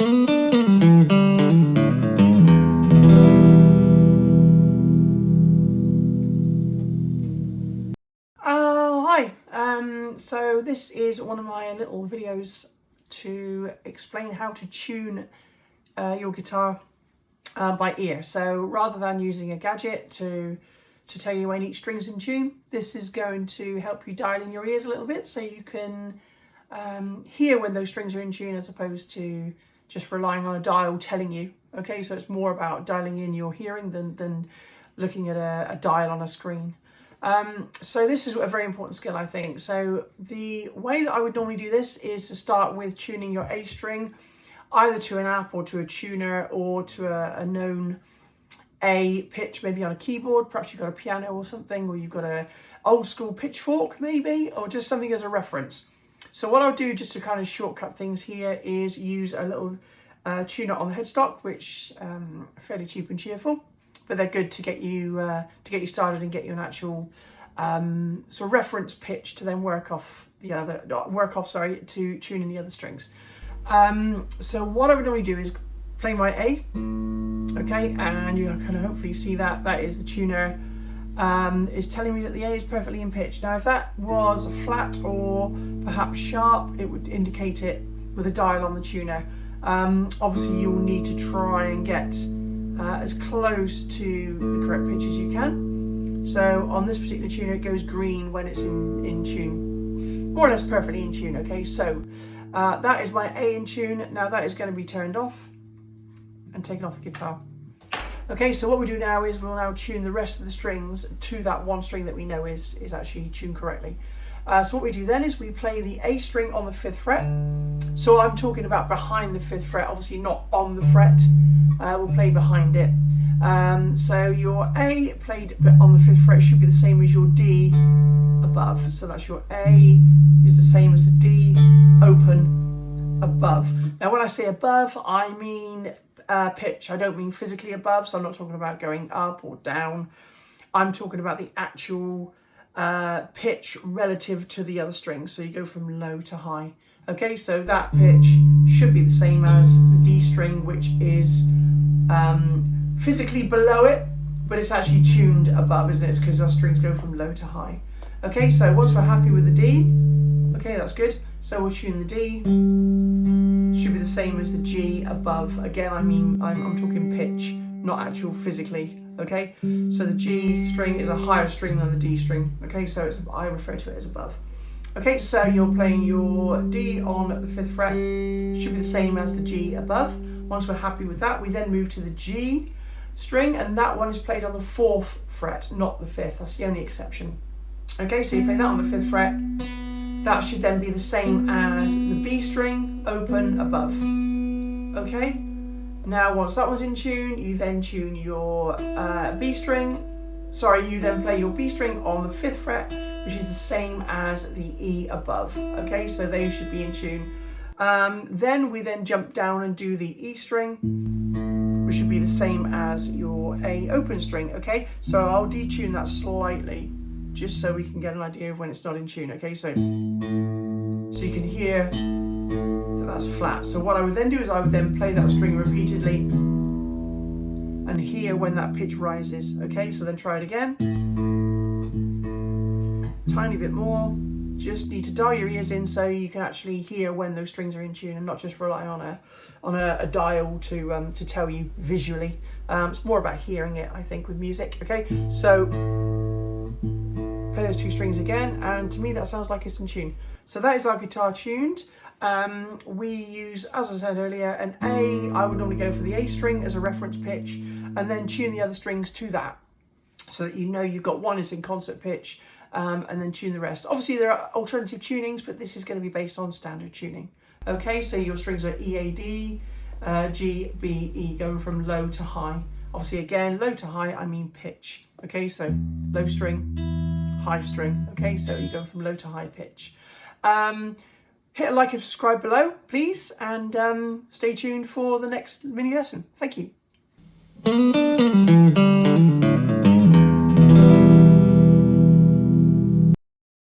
Hi, so this is one of my little videos to explain how to tune your guitar by ear. So rather than using a gadget to tell you when each string's in tune, this is going to help you dial in your ears a little bit so you can hear when those strings are in tune as opposed to just relying on a dial telling you. Okay, so it's more about dialing in your hearing than looking at a dial on a screen. So this is a very important skill, I think. So the way that I would normally do this is to start with tuning your A string, either to an app or to a tuner or to a known A pitch, maybe on a keyboard. Perhaps you've got a piano or something, or you've got a old school pitchfork maybe, or just something as a reference. So what I'll do just to kind of shortcut things here is use a little tuner on the headstock, which are fairly cheap and cheerful, but they're good to get you started and get you an actual sort of reference pitch to then work off to tune in the other strings. So what I would normally do is play my A, okay, and you can hopefully see that is the tuner is telling me that the A is perfectly in pitch. Now if that was flat or perhaps sharp, it would indicate it with a dial on the tuner. Obviously you'll need to try and get as close to the correct pitch as you can. So on this particular tuner it goes green when it's in tune, more or less perfectly in tune. Okay, so that is my A in tune. Now that is going to be turned off and taken off the guitar. Okay, so what we do now is we'll now tune the rest of the strings to that one string that we know is actually tuned correctly. So what we do then is we play the A string on the 5th fret. So I'm talking about behind the 5th fret, obviously not on the fret. We'll play behind it. So your A played on the 5th fret should be the same as your D above. So that's your A is the same as the D open above. Now when I say above, I mean pitch. I don't mean physically above, so I'm not talking about going up or down. I'm talking about the actual pitch relative to the other strings. So you go from low to high. Okay, so that pitch should be the same as the D string, which is physically below it, but it's actually tuned above, isn't it? Because our strings go from low to high. Okay, so once we're happy with the D, okay, that's good. So we'll tune the D. Should be the same as the G above. Again, I'm talking pitch, not actual physically. Okay, so the G string is a higher string than the D string. Okay, so I refer to it as above. Okay, so you're playing your D on the 5th fret, should be the same as the G above. Once we're happy with that, we then move to the G string, and that one is played on the 4th fret, not the 5th. That's the only exception. Okay, so you play that on the 5th fret. That should then be the same as the B string, open above. Okay, now once that one's in tune, you then tune your B string. Sorry, you then play your B string on the 5th fret, which is the same as the E above. Okay, so they should be in tune. Then we jump down and do the E string, which should be the same as your A open string. Okay, so I'll detune that slightly, just so we can get an idea of when it's not in tune. Okay, so you can hear that that's flat. So what I would then do is I would then play that string repeatedly and hear when that pitch rises. Okay, so then try it again. Tiny bit more. Just need to dial your ears in so you can actually hear when those strings are in tune and not just rely on a dial to tell you visually. It's more about hearing it, I think, with music. Okay, so play those two strings again, and to me that sounds like it's in tune. So that is our guitar tuned. We use, as I said earlier, an A. I would normally go for the A string as a reference pitch, and then tune the other strings to that, so that you know you've got one is in concert pitch, and then tune the rest. Obviously there are alternative tunings, but this is going to be based on standard tuning. Okay, so your strings are EADGBE, going from low to high. Obviously again, low to high, I mean pitch. Okay, so low string, high string. Okay, so you go from low to high pitch. Hit a like and subscribe below, please, and stay tuned for the next mini lesson. Thank you.